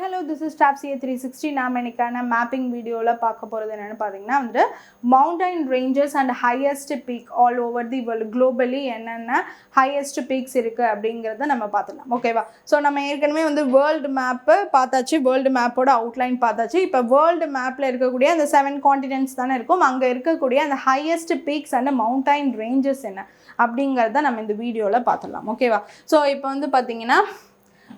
hello, this is TapCA360. நாம் இன்னைக்கான mapping வீடியோவில் பார்க்க போகிறது என்னென்னு பார்த்தீங்கன்னா வந்து mountain ranges and highest peak all over the world globally என்னென்ன ஹையஸ்ட் பீக்ஸ் இருக்குது அப்படிங்கிறத நம்ம பார்த்துக்கலாம். ஓகேவா? ஸோ நம்ம ஏற்கனவே வந்து வேர்ல்டு மேப்பு பார்த்தாச்சு, வேர்ல்டு மேப்போட அவுட்லைன் பார்த்தாச்சு. இப்போ வேர்ல்டு மேப்பில் இருக்கக்கூடிய அந்த 7 காண்டினென்ட்ஸ் தானே இருக்கும், அங்கே இருக்கக்கூடிய அந்த highest peaks and mountain ranges என்ன அப்படிங்கிறத நம்ம இந்த வீடியோவில் பார்த்துடலாம். ஓகேவா? ஸோ இப்போ வந்து பார்த்தீங்கன்னா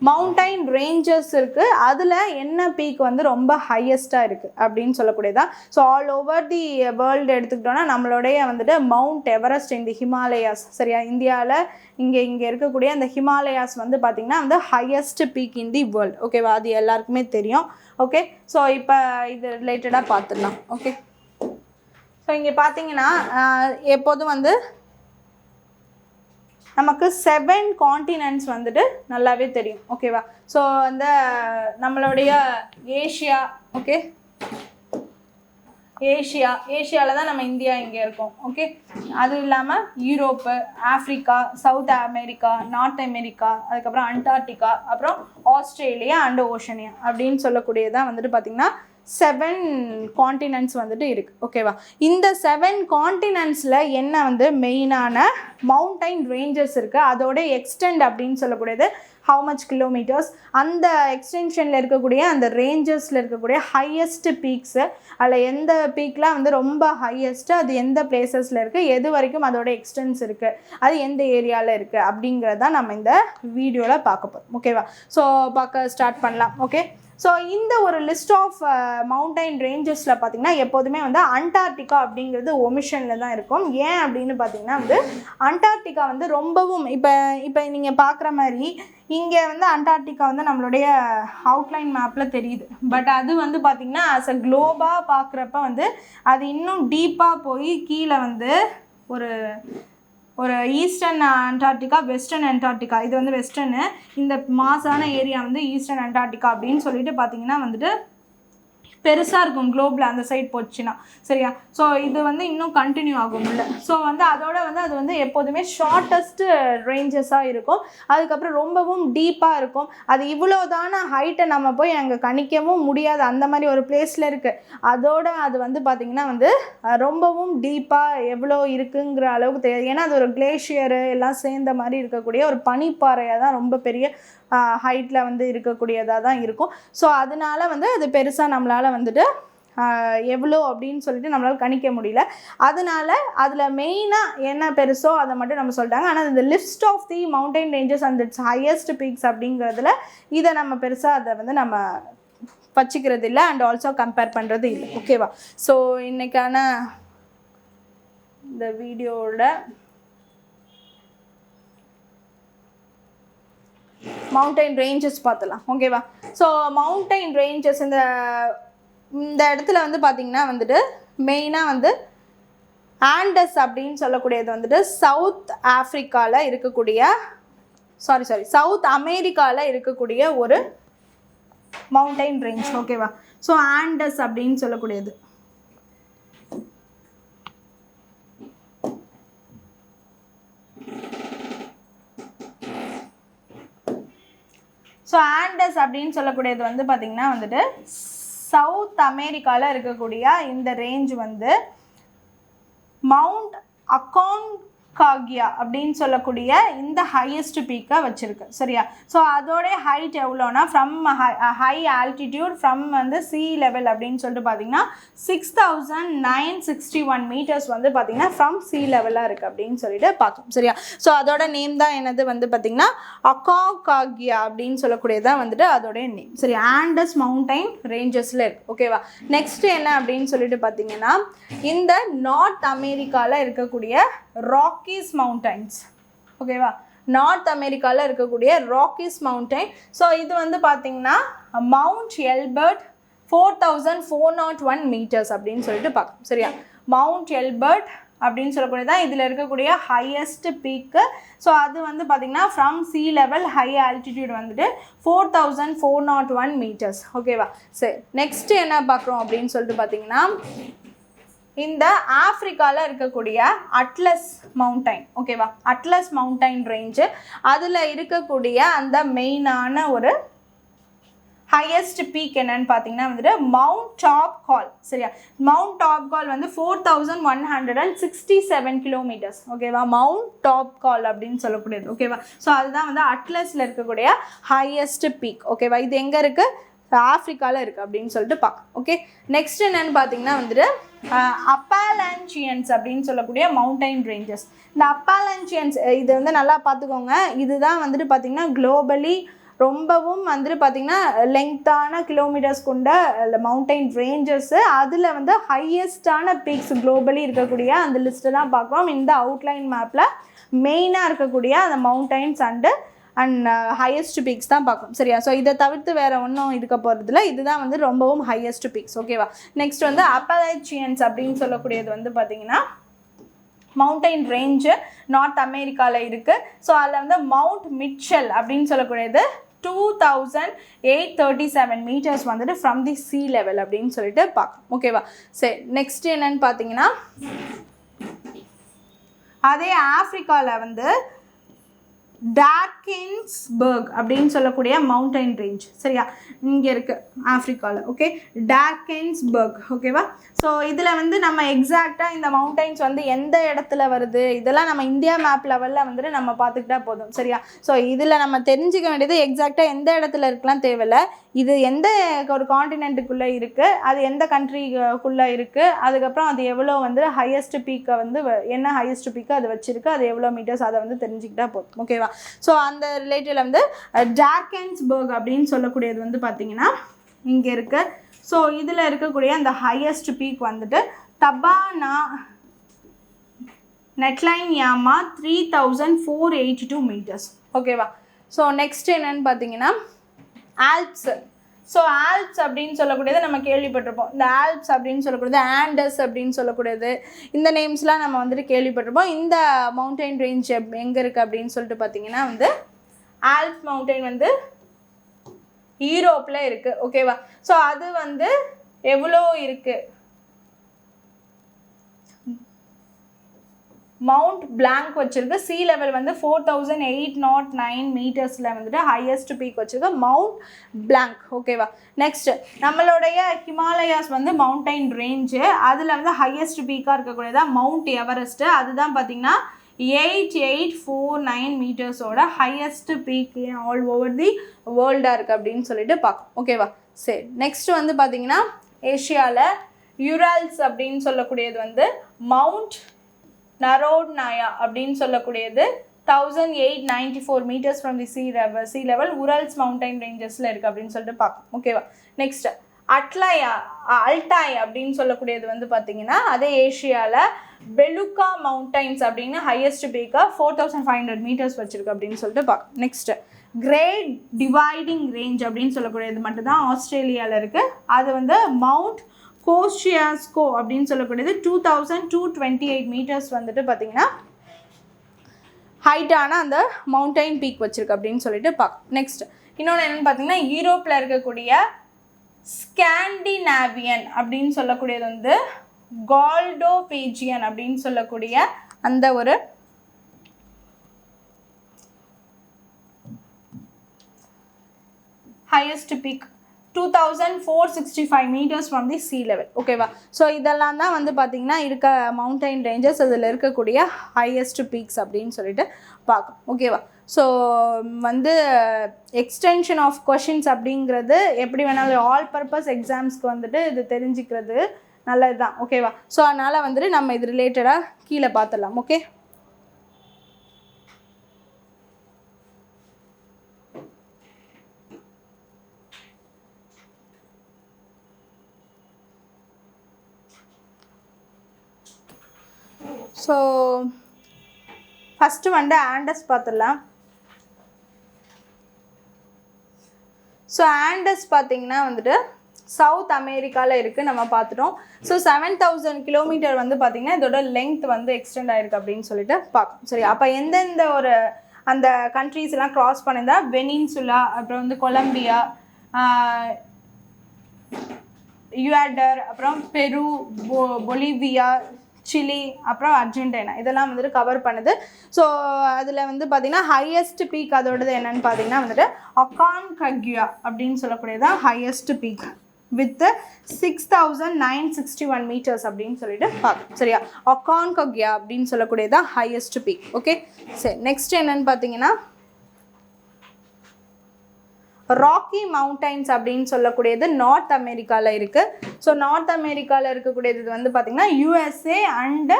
மவுண்டைன் ரேஞ்சஸ் இருக்குது, அதில் என்ன பீக் வந்து ரொம்ப ஹையஸ்ட்டாக இருக்குது அப்படின்னு சொல்லக்கூடியதான். So all over the world எடுத்துக்கிட்டோன்னா நம்மளுடைய வந்துட்டு மவுண்ட் எவரெஸ்ட் இந்த ஹிமாலயாஸ், சரியா, இந்தியாவில் இங்கே இருக்கக்கூடிய அந்த ஹிமாலயாஸ் வந்து பார்த்திங்கன்னா வந்து highest peak in the world. ஓகேவா? அது எல்லாருக்குமே தெரியும். ஓகே, ஸோ இப்போ இது ரிலேட்டடாக பார்த்துடலாம். ஓகே, ஸோ இங்கே பார்த்தீங்கன்னா எப்போதும் வந்து நமக்கு 7 காண்டினென்ட்ஸ் வந்துட்டு நல்லாவே தெரியும். ஓகேவா? ஸோ அந்த நம்மளுடைய ஏஷியா, ஓகே, ஏஷியாவில் தான் நம்ம இந்தியா இங்கே இருக்கோம். ஓகே, அதுவும் இல்லாமல் Europe, Africa, south America, north America, அதுக்கப்புறம் அண்டார்டிகா, அப்புறம் ஆஸ்திரேலியா அண்ட் ஓஷனியா அப்படின்னு சொல்லக்கூடியதான் வந்துட்டு பார்த்திங்கன்னா 7 காண்டினென்ட்ஸ் வந்துட்டு இருக்குது. ஓகேவா? இந்த 7 காண்டினென்ட்ஸில் என்ன வந்து மெயினான மவுண்டைன் ரேஞ்சஸ் இருக்குது, அதோட எக்ஸ்டெண்ட் அப்படின்னு சொல்லக்கூடியது ஹவு மச் கிலோமீட்டர்ஸ், அந்த எக்ஸ்டென்ஷனில் இருக்கக்கூடிய அந்த ரேஞ்சஸில் இருக்கக்கூடிய ஹையஸ்ட் பீக்ஸு, அதில் எந்த பீக்லாம் வந்து ரொம்ப ஹையஸ்ட்டு, அது எந்த பிளேசஸில் இருக்குது, எது வரைக்கும் அதோட எக்ஸ்டென்ஸ் இருக்குது, அது எந்த ஏரியாவில் இருக்குது அப்படிங்கிறதான் நம்ம இந்த வீடியோவில் பார்க்க போகிறோம். ஓகேவா? ஸோ பார்க்க ஸ்டார்ட் பண்ணலாம். ஓகே, ஸோ இந்த ஒரு லிஸ்ட் ஆஃப் மவுண்டைன் ரேஞ்சஸில் பார்த்திங்கன்னா எப்போதுமே வந்து அண்டார்டிகா அப்படிங்கிறது ஒமிஷனில் தான் இருக்கும். ஏன் அப்படின்னு பார்த்திங்கன்னா வந்து அண்டார்டிகா வந்து ரொம்பவும் இப்போ நீங்கள் பார்க்குற மாதிரி இங்கே வந்து அண்டார்டிகா வந்து நம்மளுடைய அவுட்லைன் மேப்பில் தெரியுது. பட் அது வந்து பார்த்திங்கன்னா ஆஸ் அ குளோபாக பார்க்குறப்ப வந்து அது இன்னும் டீப்பாக போய் கீழே வந்து ஒரு ஈஸ்டர்ன் அண்டார்டிகா, வெஸ்டர்ன் அண்டார்டிகா, இது வந்து வெஸ்டர்னு, இந்த மாசான ஏரியா வந்து ஈஸ்டர்ன் அண்டார்டிகா அப்படின்னு சொல்லிட்டு பார்த்தீங்கன்னா வந்துட்டு பெருசாக இருக்கும் குளோபில் அந்த சைட் போச்சுன்னா, சரியா? ஸோ இது வந்து இன்னும் கண்டினியூ ஆகும் இல்லை. ஸோ வந்து அதோட வந்து அது வந்து எப்போதுமே ஷார்ட்டஸ்ட்டு ரேஞ்சஸாக இருக்கும். அதுக்கப்புறம் ரொம்பவும் டீப்பாக இருக்கும். அது இவ்வளோதான ஹைட்டை நம்ம போய் அங்கே கணிக்கவும் முடியாது, அந்த மாதிரி ஒரு பிளேஸில் இருக்குது. அதோட அது வந்து பார்த்திங்கன்னா வந்து ரொம்பவும் டீப்பாக எவ்வளோ இருக்குங்கிற அளவுக்கு தெரியாது. ஏன்னா அது ஒரு கிளேஷியரு எல்லாம் சேர்ந்த மாதிரி இருக்கக்கூடிய ஒரு பனிப்பாறையாக தான் ரொம்ப பெரிய ஹைட்டில் வந்து இருக்கக்கூடியதாக தான் இருக்கும். ஸோ அதனால வந்து அது பெருசாக நம்மளால் வந்துட்டு எவ்வளோ அப்படின்னு சொல்லிட்டு நம்மளால் கணிக்க முடியல. அதனால அதில் மெயினாக என்ன பெருசோ அதை மட்டும் நம்ம சொல்லிட்டாங்க. ஆனால் இந்த list of the mountain ranges and its highest peaks அப்படிங்கிறதுல இதை நம்ம பெருசாக அதை வந்து நம்ம வச்சுக்கிறது இல்லை அண்ட் ஆல்சோ கம்பேர் பண்ணுறது இல்லை. ஓகேவா? ஸோ இன்றைக்கான இந்த வீடியோவோட மவுண்டைன் ரேஞ்சஸ் பார்த்துலாம். ஓகேவா? ஸோ மவுண்டைன் ரேஞ்சஸ் இந்த இடத்துல வந்து பார்த்திங்கன்னா வந்துட்டு மெயினாக வந்து ஆண்டஸ் அப்படின்னு சொல்லக்கூடியது வந்துட்டு சவுத் ஆஃப்ரிக்காவில் இருக்கக்கூடிய சவுத் அமெரிக்காவில் இருக்கக்கூடிய ஒரு மவுண்டைன் ரேஞ்ச். ஓகேவா? ஸோ ஆண்டஸ் அப்படின்னு சொல்லக்கூடியது ஆண்டஸ் அப்படின்னு சொல்லக்கூடியது வந்து பார்த்திங்கன்னா வந்துட்டு சவுத் அமெரிக்காவில் இருக்கக்கூடிய இந்த ரேஞ்ச் வந்து மவுண்ட் அக்கான்காகியா அப்படின்னு சொல்லக்கூடிய இந்த ஹையஸ்ட் பீக்கை வச்சுருக்கு, சரியா? ஸோ அதோடைய ஹைட் எவ்வளோனா ஃப்ரம் ஹை ஆல்டிடியூட் ஃப்ரம் வந்து சி லெவல் அப்படின்னு சொல்லிட்டு பார்த்தீங்கன்னா 6961 மீட்டர்ஸ் வந்து பார்த்திங்கன்னா ஃப்ரம் சி லெவலாக இருக்குது அப்படின்னு சொல்லிட்டு பார்த்தோம், சரியா? ஸோ அதோட நேம் தான் என்னது வந்து பார்த்திங்கன்னா அக்கான்காகியா அப்படின்னு சொல்லக்கூடியதான் வந்துட்டு அதோடைய நேம், சரி? ஆண்டஸ் மவுண்டைன் ரேஞ்சஸில் இருக்குது. ஓகேவா? நெக்ஸ்ட் என்ன அப்படின்னு சொல்லிட்டு பார்த்தீங்கன்னா இந்த நார்த் அமெரிக்காவில் இருக்கக்கூடிய ராக்கீஸ் மவுண்டைன்ஸ். ஓகேவா? நார்த் அமெரிக்காவில் இருக்கக்கூடிய ராக்கீஸ் மவுண்டைன். ஸோ இது வந்து பார்த்திங்கன்னா மவுண்ட் எல்பர்ட் 4401 மீட்டர்ஸ் அப்படின்னு சொல்லிட்டு பார்க்கணும், சரியா? மவுண்ட் எல்பர்ட் அப்படின்னு சொல்லக்கூடியதான் இதில் இருக்கக்கூடிய ஹையஸ்ட் பீக்கு. ஸோ அது வந்து பார்த்திங்கன்னா from C level high altitude வந்துட்டு 4401 மீட்டர்ஸ். ஓகேவா? சரி, நெக்ஸ்ட்டு என்ன பார்க்குறோம் அப்படின்னு சொல்லிட்டு பார்த்திங்கன்னா இந்த ஆஃப்ரிக்காவில் இருக்கக்கூடிய அட்லஸ் மவுண்டைன். ஓகேவா? அட்லஸ் மவுண்டைன் ரேஞ்சு, அதில் இருக்கக்கூடிய அந்த மெயினான ஒரு ஹையஸ்ட் பீக் என்னன்னு பார்த்தீங்கன்னா வந்துட்டு மவுண்ட் டாப் கால். சரியா, மவுண்ட் டாப் கால் வந்து 4167 கிலோமீட்டர்ஸ். ஓகேவா, மவுண்ட் டாப் கால் அப்படின்னு சொல்லக்கூடியது. ஓகேவா, ஸோ அதுதான் வந்து அட்லஸில் இருக்கக்கூடிய ஹையஸ்ட் பீக். ஓகேவா, இது எங்கே இருக்குது? ஆஃப்ரிக்காவில் இருக்குது அப்படின்னு சொல்லிட்டு பார்க்கலாம். ஓகே, நெக்ஸ்ட் என்னன்னு பார்த்தீங்கன்னா வந்துட்டு அப்பாலன்சியன்ஸ் அப்படின்னு சொல்லக்கூடிய மவுண்டைன் ரேஞ்சஸ். இந்த அப்பாலன்சியன்ஸ் இது வந்து நல்லா பார்த்துக்கோங்க. இதுதான் வந்துட்டு பார்த்திங்கன்னா குளோபலி ரொம்பவும் வந்துட்டு பார்த்திங்கன்னா லெங்க்த்தான கிலோமீட்டர்ஸ் கொண்ட மவுண்டைன் ரேஞ்சஸ்ஸு. அதில் வந்து ஹையஸ்டான பீக்ஸ் குளோபலி இருக்கக்கூடிய அந்த லிஸ்ட்டு தான் பார்க்குறோம் இந்த அவுட்லைன் மேப்பில். மெயினாக இருக்கக்கூடிய அந்த மவுண்டைன்ஸ் அண்ட் ஹையஸ்ட் பீக்ஸ் தான் பார்க்கணும். சரியா, ஸோ இதை தவிர்த்து வேறு ஒன்றும் இருக்க போகிறதுல இதுதான் வந்து ரொம்பவும் ஹையஸ்ட் பீக்ஸ். ஓகேவா, நெக்ஸ்ட் வந்து அப்பலச்சியன்ஸ் அப்படின்னு சொல்லக்கூடியது வந்து பார்த்திங்கன்னா மவுண்டைன் ரேஞ்சு நார்த் அமெரிக்காவில் இருக்குது. ஸோ அதில் வந்து மவுண்ட் மிட்சல் அப்படின்னு சொல்லக்கூடியது 2837 மீட்டர்ஸ் வந்துட்டு ஃப்ரம் தி சீ லெவல் அப்படின்னு சொல்லிட்டு பார்க்கணும். ஓகேவா, சரி, நெக்ஸ்ட் என்னன்னு பார்த்தீங்கன்னா அதே ஆஃப்ரிக்காவில் வந்து டார்கென்ஸ்பர்க் அப்படின்னு சொல்லக்கூடிய மவுண்டைன் ரேஞ்ச். சரியா, இங்கே இருக்குது ஆஃப்ரிக்காவில். ஓகே, டார்கென்ஸ்பர்க். ஓகேவா, ஸோ இதில் வந்து நம்ம எக்ஸாக்டாக இந்த மவுண்டைன்ஸ் வந்து எந்த இடத்துல வருது இதெல்லாம் நம்ம இந்தியா மேப் லெவலில் வந்துட்டு நம்ம பார்த்துக்கிட்டா போதும். சரியா, ஸோ இதில் நம்ம தெரிஞ்சுக்க வேண்டியது எக்ஸாக்டாக எந்த இடத்துல இருக்கலாம் தேவையில்லை, இது எந்த ஒரு காண்டினென்ட்டுக்குள்ளே இருக்குது, அது எந்த கண்ட்ரிக்குள்ளே இருக்குது, அதுக்கப்புறம் அது எவ்வளோ வந்து ஹையஸ்ட் பீக்கை வந்து என்ன ஹையஸ்ட் பீக்கை அது வச்சுருக்கு, அது எவ்வளோ மீட்டர்ஸ், அதை வந்து தெரிஞ்சுக்கிட்டா போதும். ஓகேவா, ஸோ அந்த ரிலேட்டடில் வந்து டார்கென்ஸ்பர்க் அப்படின்னு சொல்லக்கூடியது வந்து பார்த்திங்கன்னா இங்கே இருக்குது. ஸோ இதில் இருக்கக்கூடிய அந்த ஹையஸ்ட் பீக் வந்துட்டு தபானா நெட்லைன் யாமா 3482 மீட்டர்ஸ். ஓகேவா, ஸோ நெக்ஸ்ட் என்னன்னு பார்த்தீங்கன்னா ஆல்ப்ஸ். ஸோ ஆல்ப்ஸ் அப்படின்னு சொல்லக்கூடியது நம்ம கேள்விப்பட்டிருப்போம். இந்த ஆல்ப்ஸ் அப்படின்னு சொல்லக்கூடியது ஆண்டஸ் அப்படின்னு சொல்லக்கூடியது இந்த நேம்ஸ்லாம் நம்ம வந்துட்டு கேள்விப்பட்டிருப்போம். இந்த மவுண்டைன் ரேஞ்ச் எங்கே இருக்குது அப்படின்னு சொல்லிட்டு பார்த்தீங்கன்னா வந்து ஆல்ப்ஸ் மவுண்டைன் வந்து யூரோப்பில் இருக்குது. ஓகேவா, ஸோ அது வந்து எவ்வளோ இருக்குது? மவுண்ட் பிளாங்க் வச்சுருக்கு. சி லெவல் வந்து 4809 மீட்டர்ஸில் வந்துட்டு ஹையஸ்ட் பீக் வச்சுருக்கு மவுண்ட் பிளாங்க். ஓகேவா, நெக்ஸ்ட் நம்மளுடைய ஹிமாலயாஸ் வந்து மவுண்டைன் ரேஞ்சு. அதில் வந்து ஹையஸ்ட் பீக்காக இருக்கக்கூடியதான் மவுண்ட் எவரெஸ்ட்டு. அதுதான் பார்த்திங்கன்னா 8849 மீட்டர்ஸோட highest peak all over the வேர்ல்டாக இருக்குது அப்படின்னு சொல்லிட்டு பார்க்கும். ஓகேவா, சரி, நெக்ஸ்ட் வந்து பார்த்திங்கன்னா ஏஷியாவில் யூரால்ஸ் அப்படின்னு சொல்லக்கூடியது வந்து மவுண்ட் நரோட்னாயா அப்படின்னு சொல்லக்கூடியது 1894 meters from the sea level Urals mountain ரேஞ்சஸில் இருக்குது அப்படின்னு சொல்லிட்டு பார்க்கும். ஓகேவா, நெக்ஸ்ட் அல்டாய் அப்படின்னு சொல்லக்கூடியது வந்து பார்த்திங்கன்னா அதே ஏஷியாவில் பெலுக்கா மவுண்டைன்ஸ் அப்படின்னு ஹையஸ்ட் பீக்காக 4500 மீட்டர்ஸ் வச்சுருக்கு அப்படின்னு சொல்லிட்டு பார்க்கும். நெக்ஸ்ட் கிரேட் டிவைடிங் ரேஞ்ச் அப்படின்னு சொல்லக்கூடியது மட்டும்தான் ஆஸ்திரேலியாவில் இருக்குது. அது வந்து மவுண்ட் கோஷியாஸ்கோ அப்படின்னு சொல்லக்கூடியது 2228 மீட்டர்ஸ் வந்துட்டு பார்த்திங்கன்னா ஹைட்டான அந்த மவுண்டைன் பீக் வச்சுருக்கு அப்படின்னு சொல்லிட்டு பார்க்கும். நெக்ஸ்ட் இன்னொன்று என்னென்னு பார்த்தீங்கன்னா யூரோப்பில் இருக்கக்கூடிய ஸ்காண்டினாவியன் அப்படின்னு சொல்லக்கூடியது வந்து கால்டோபேஜியன் அப்படின்னு சொல்லக்கூடிய அந்த ஒரு highest peak 2465 metres from the sea level. ஓகேவா, ஸோ இதெல்லாம் தான் வந்து பார்த்திங்கன்னா இருக்க மவுண்டைன் ரேஞ்சஸ், அதில் இருக்கக்கூடிய ஹையஸ்ட் பீக்ஸ் அப்படின்னு சொல்லிட்டு பார்க்கும். ஓகேவா, ஸோ வந்து எக்ஸ்டென்ஷன் ஆஃப் கொஷின்ஸ் அப்படிங்கிறது எப்படி வேணாலும் ஆல் பர்பஸ் எக்ஸாம்ஸ்க்கு வந்துட்டு இது தெரிஞ்சுக்கிறது நல்லது தான். ஓகேவா, ஸோ அதனால் வந்துட்டு நம்ம இது ரிலேட்டடாக கீழே பார்த்துடலாம். ஓகே, ஸோ ஃபஸ்ட்டு வந்து ஆண்டஸ் பார்த்துடலாம். ஸோ ஆண்டஸ் பார்த்திங்கன்னா வந்துட்டு சவுத் அமெரிக்காவில் இருக்குது, நம்ம பார்த்துட்டோம். ஸோ 7000 கிலோமீட்டர் வந்து பார்த்திங்கன்னா இதோட லெங்த் வந்து எக்ஸ்டெண்ட் ஆகிருக்கு அப்படின்னு சொல்லிட்டு பார்க்கணும். சரி, அப்போ எந்தெந்த ஒரு அந்த கண்ட்ரீஸ்லாம் க்ராஸ் பண்ணியிருந்தா வெனின்சுலா, அப்புறம் வந்து கொலம்பியா, யுஆடர், அப்புறம் பெரு, பொலிவியா, சிலி, அப்புறம் அர்ஜென்டினா இதெல்லாம் வந்துட்டு கவர் பண்ணுது. ஸோ அதில் வந்து பார்த்திங்கன்னா ஹையஸ்ட் பீக் அதோடது என்னென்னு பார்த்தீங்கன்னா வந்துட்டு அகான்கக்யூயா அப்படின்னு சொல்லக்கூடியதான் ஹையஸ்ட் பீக் வித் 6,961 மீட்டர்ஸ் அப்படின்னு சொல்லிட்டு பார்க்கணும். சரியா, அகான்கக்யூயா அப்படின்னு சொல்லக்கூடியதான் ஹையஸ்ட் பீக். ஓகே, சரி. நெக்ஸ்ட் என்னன்னு பார்த்தீங்கன்னா ராக்கி மவுண்டைன்ஸ் அப்படின்னு சொல்லக்கூடியது நார்த் அமெரிக்காவில் இருக்குது. ஸோ நார்த் அமெரிக்காவில் இருக்கக்கூடியது வந்து பார்த்திங்கன்னா USA அண்டு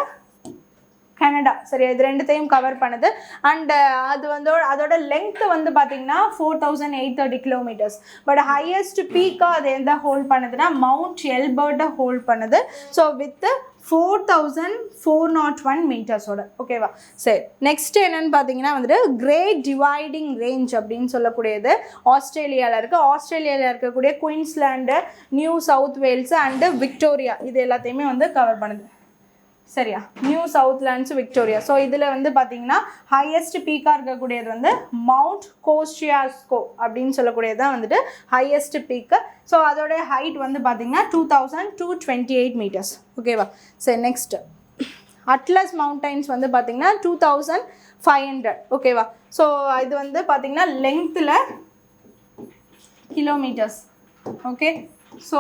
கனடா. சரி, இது ரெண்டுத்தையும் கவர் பண்ணுது. அண்டு அது வந்து அதோட லென்த் வந்து பார்த்திங்கன்னா 4,830 கிலோமீட்டர்ஸ். பட் ஹையஸ்ட் பீக்காக அது எந்த ஹோல்ட் பண்ணுதுன்னா மவுண்ட் எல்பர்ட்டை ஹோல்ட் பண்ணுது. So with 4,401 மீட்டர்ஸோட. ஓகேவா, சரி. நெக்ஸ்ட் என்னன்னு பார்த்தீங்கன்னா வந்துட்டு கிரேட் டிவைடிங் ரேஞ்ச் அப்படின்னு சொல்லக்கூடியது ஆஸ்திரேலியாவில் இருக்குது. ஆஸ்திரேலியாவில் இருக்கக்கூடிய Queensland, new south Vels and Victoria இது எல்லாத்தையுமே வந்து கவர் பண்ணுது. சரியா, நியூ சவுத்லாண்ட்ஸ், விக்டோரியா. ஸோ இதில் வந்து பார்த்தீங்கன்னா ஹையஸ்ட் பீக்காக இருக்கக்கூடியது வந்து மவுண்ட் கோஸ்டியாஸ்கோ அப்படின்னு சொல்லக்கூடியது தான் வந்துட்டு ஹையஸ்ட் பீக்கு. ஸோ அதோட ஹைட் வந்து பார்த்தீங்கன்னா 2,228 மீட்டர்ஸ். ஓகேவா, சரி. நெக்ஸ்ட் அட்லஸ் மவுண்டைன்ஸ் வந்து பார்த்தீங்கன்னா 2,500. ஓகேவா, ஸோ இது வந்து பார்த்தீங்கன்னா லெங்த்தில் கிலோமீட்டர்ஸ். ஓகே, ஸோ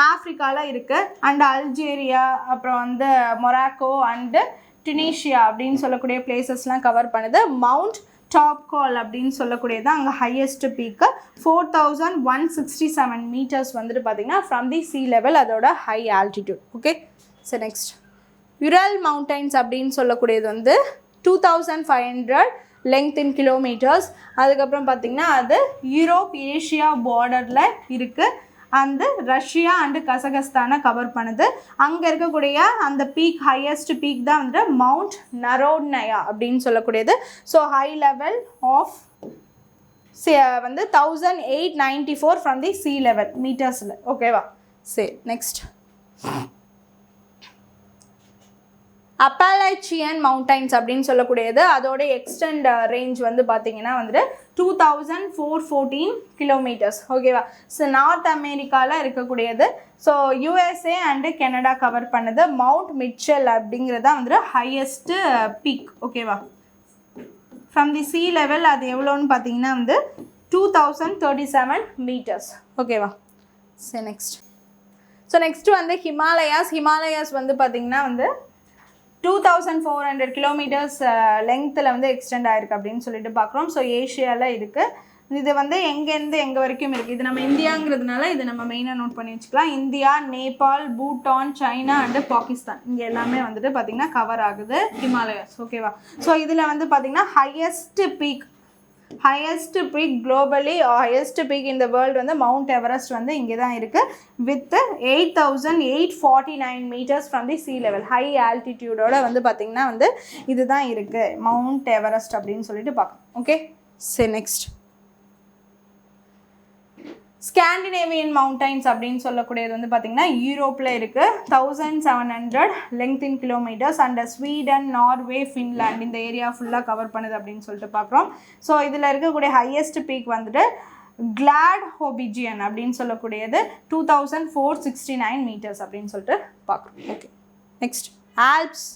ஆஃப்ரிக்காவில் இருக்குது. அண்ட் அல்ஜேரியா, அப்புறம் வந்து மொராக்கோ அண்டு டுனீஷியா அப்படின்னு சொல்லக்கூடிய பிளேசஸ்லாம் கவர் பண்ணுது. மவுண்ட் டாப் கால் அப்படின்னு சொல்லக்கூடியது அங்கே ஹையஸ்ட் பீக்கு 4,167 மீட்டர்ஸ் வந்துட்டு பார்த்தீங்கன்னா ஃப்ரம் தி சி லெவல், அதோட ஹை ஆல்டிடியூட். ஓகே, சரி. நெக்ஸ்ட் யுரல் மவுண்டைன்ஸ் அப்படின்னு சொல்லக்கூடியது வந்து 2,500 லெங்த் இன் கிலோமீட்டர்ஸ். அதுக்கப்புறம் பார்த்திங்கன்னா அது யூரோப் ஏஷியா பார்டரில் இருக்குது. அந்த ரஷ்யா அண்டு கசகஸ்தானை கவர் பண்ணுது. அங்கே இருக்கக்கூடிய அந்த பீக் ஹையஸ்ட் பீக் தான் வந்துட்டு மவுண்ட் நரோட்னயா அப்படின்னு சொல்லக்கூடியது. ஸோ ஹை லெவல் ஆஃப் வந்து 1,894 ஃப்ரம் தி சி லெவல் மீட்டர்ஸில். ஓகேவா, சரி. நெக்ஸ்ட் அப்பலாச்சியன் மவுண்டைன்ஸ் அப்படின்னு சொல்லக்கூடியது அதோட எக்ஸ்டெண்ட் ரேஞ்ச் வந்து பார்த்திங்கன்னா வந்துட்டு 2,414 கிலோமீட்டர்ஸ். ஓகேவா, ஸோ நார்த் அமெரிக்காவில் இருக்கக்கூடியது. So USA and Canada cover பண்ணுது. மவுண்ட் மிட்சல் அப்படிங்கிறது தான் வந்துட்டு ஹையஸ்ட்டு பீக். ஓகேவா, ஃப்ரம் தி சி லெவல் அது எவ்வளோன்னு பார்த்தீங்கன்னா வந்து 2,037 மீட்டர்ஸ். ஓகேவா, சரி. நெக்ஸ்ட்டு வந்து ஹிமாலயாஸ் வந்து பார்த்திங்கன்னா வந்து 2,400 கிலோமீட்டர்ஸ் லெங்த்தில் வந்து எக்ஸ்டெண்ட் ஆகிருக்கு அப்படின்னு சொல்லிட்டு பார்க்குறோம். ஸோ ஏஷியாவில் இருக்குது. இது வந்து எங்கேருந்து எங்கே வரைக்கும் இருக்குது. இது நம்ம இந்தியாங்கிறதுனால இது நம்ம மெயினாக நோட் பண்ணி வச்சுக்கலாம். India, Nepal, Bhutan, China and Pakistan இங்கே எல்லாமே வந்துட்டு பார்த்திங்கன்னா கவர் ஆகுது ஹிமாலயாஸ். ஓகேவா, ஸோ இதில் வந்து பார்த்திங்கன்னா highest peak globally highest peak இந்த வேர்ல்டு வந்து மவுண்ட் எவரெஸ்ட் வந்து இங்கே தான் இருக்குது with 8,849 meters from the sea level. High ஆல்டிடியூடோட வந்து பார்த்திங்கன்னா வந்து இதுதான் இருக்குது மவுண்ட் எவரெஸ்ட் அப்படின்னு சொல்லிட்டு பார்க்கணும். ஓகே, சரி. நெக்ஸ்ட் ஸ்காண்டினேவியன் மவுண்டைன்ஸ் அப்படின்னு சொல்லக்கூடியது வந்து பார்த்திங்கன்னா யூரோப்பில் இருக்குது. 1,700 length in kilometres. And Sweden, Norway, Finland இந்த ஏரியா ஃபுல்லாக கவர் பண்ணுது அப்படின்னு சொல்லிட்டு பார்க்குறோம். ஸோ இதில் இருக்கக்கூடிய ஹையஸ்ட் பீக் வந்துட்டு கிளாட் ஹோபிஜியன் அப்படின்னு சொல்லக்கூடியது 2,469 மீட்டர்ஸ் அப்படின்னு சொல்லிட்டு பார்க்குறோம். ஓகே, நெக்ஸ்ட் ஆல்ப்ஸ்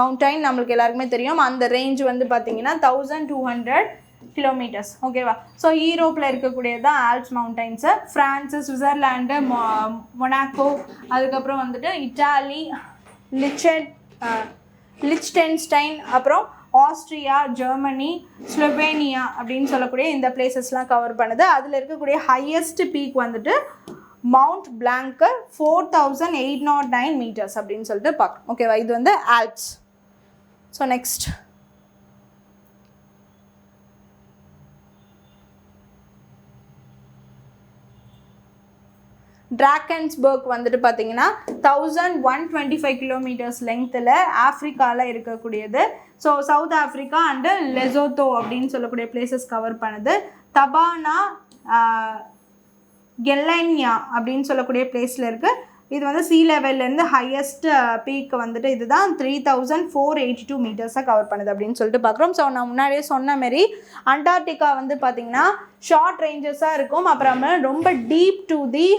மவுண்டைன் நம்மளுக்கு எல்லாருக்குமே தெரியும். அந்த ரேஞ்ச் வந்து பார்த்திங்கன்னா 1,200 கிலோமீட்டர்ஸ். ஓகேவா, ஸோ யூரோப்பில் இருக்கக்கூடியது தான் ஆல்ப்ஸ் மவுண்டைன்ஸு. ஃப்ரான்ஸு, சுவிட்சர்லாண்டு, மொனாக்கோ, அதுக்கப்புறம் வந்துட்டு இட்டாலி, லிச்டென்ஸ்டைன், அப்புறம் ஆஸ்ட்ரியா, ஜெர்மனி, ஸ்லோவேனியா அப்படின்னு சொல்லக்கூடிய இந்த பிளேசஸ்லாம் கவர் பண்ணுது. அதில் இருக்கக்கூடிய ஹையஸ்ட் பீக் வந்துட்டு மவுண்ட் பிளாங்க்கு 4,809 மீட்டர்ஸ் அப்படின்னு சொல்லிட்டு பார்க்கணும். ஓகேவா, இது வந்து ஆல்ப்ஸ். ஸோ நெக்ஸ்ட் டிராக்கன்ஸ்பர்க் வந்துட்டு பார்த்தீங்கன்னா 1,125 கிலோமீட்டர்ஸ் லெங்த்தில் ஆஃப்ரிக்காவில் இருக்கக்கூடியது. ஸோ சவுத் ஆஃப்ரிக்கா அண்டு லெசோத்தோ அப்படின்னு சொல்லக்கூடிய பிளேசஸ் கவர் பண்ணுது. தபானா, கெல்லைன்யா அப்படின்னு சொல்லக்கூடிய பிளேஸில் இருக்குது. இது வந்து சி லெவல்லேருந்து ஹையஸ்ட் பீக் வந்துட்டு இதுதான் 3,482 மீட்டர்ஸை கவர் பண்ணுது அப்படின்னு சொல்லிட்டு பார்க்குறோம். ஸோ நான் முன்னாடியே சொன்ன மாரி அண்டார்டிகா வந்து பார்த்திங்கன்னா ஷார்ட் ரேஞ்சஸாக இருக்கும். அப்புறம் ரொம்ப டீப் டு தி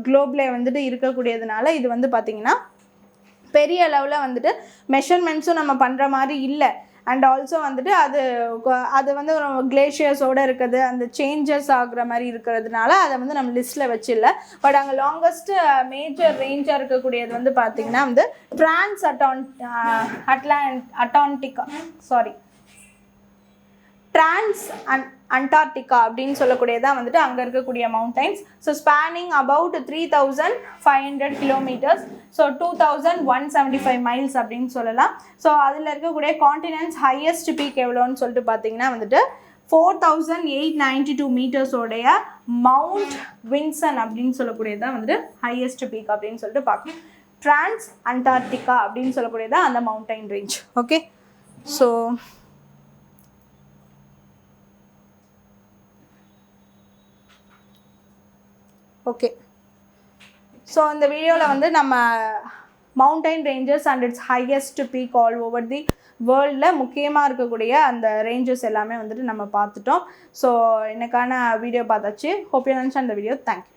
குளோப்ல வந்துட்டு இருக்கக்கூடியதுனால இது வந்து பார்த்திங்கன்னா பெரிய அளவில் வந்துட்டு மெஷர்மெண்ட்ஸும் நம்ம பண்ணுற மாதிரி இல்லை. அண்ட் ஆல்சோ வந்துட்டு அது வந்து ஒரு கிளேஷியர்ஸோடு இருக்குது, அந்த சேஞ்சஸ் ஆகுற மாதிரி இருக்கிறதுனால அதை வந்து நம்ம லிஸ்ட்டில் வச்சில்ல. பட் அங்கே லாங்கஸ்ட்டு மேஜர் ரேஞ்சாக இருக்கக்கூடியது வந்து பார்த்திங்கன்னா வந்து அண்டார்டிகா அப்படின்னு சொல்லக்கூடியதான் வந்துட்டு அங்கே இருக்கக்கூடிய mountains. So spanning about 3500 kilometres, so 2175 miles அப்படின்னு சொல்லலாம். ஸோ அதில் இருக்கக்கூடிய காண்டினென்ட்ஸ் ஹையஸ்ட் பீக் எவ்வளோன்னு சொல்லிட்டு பார்த்தீங்கன்னா வந்துட்டு 4892 மீட்டர்ஸோடைய மவுண்ட் வின்சன் அப்படின்னு சொல்லக்கூடியதான் வந்துட்டு ஹையஸ்ட் பீக் அப்படின்னு சொல்லிட்டு பார்க்கணும். டிரான்ஸ் அண்டார்டிகா அப்படின்னு சொல்லக்கூடியதான் அந்த mountain range. Okay, so okay, so இந்த வீடியோவில் வந்து நம்ம mountain ranges and its highest peak all over தி வேர்ல்டில் முக்கியமாக இருக்கக்கூடிய அந்த ரேஞ்சஸ் எல்லாமே வந்துட்டு நம்ம பார்த்துட்டோம். ஸோ எனக்கான வீடியோ பார்த்தாச்சு. Hope you understand the video. Thank you.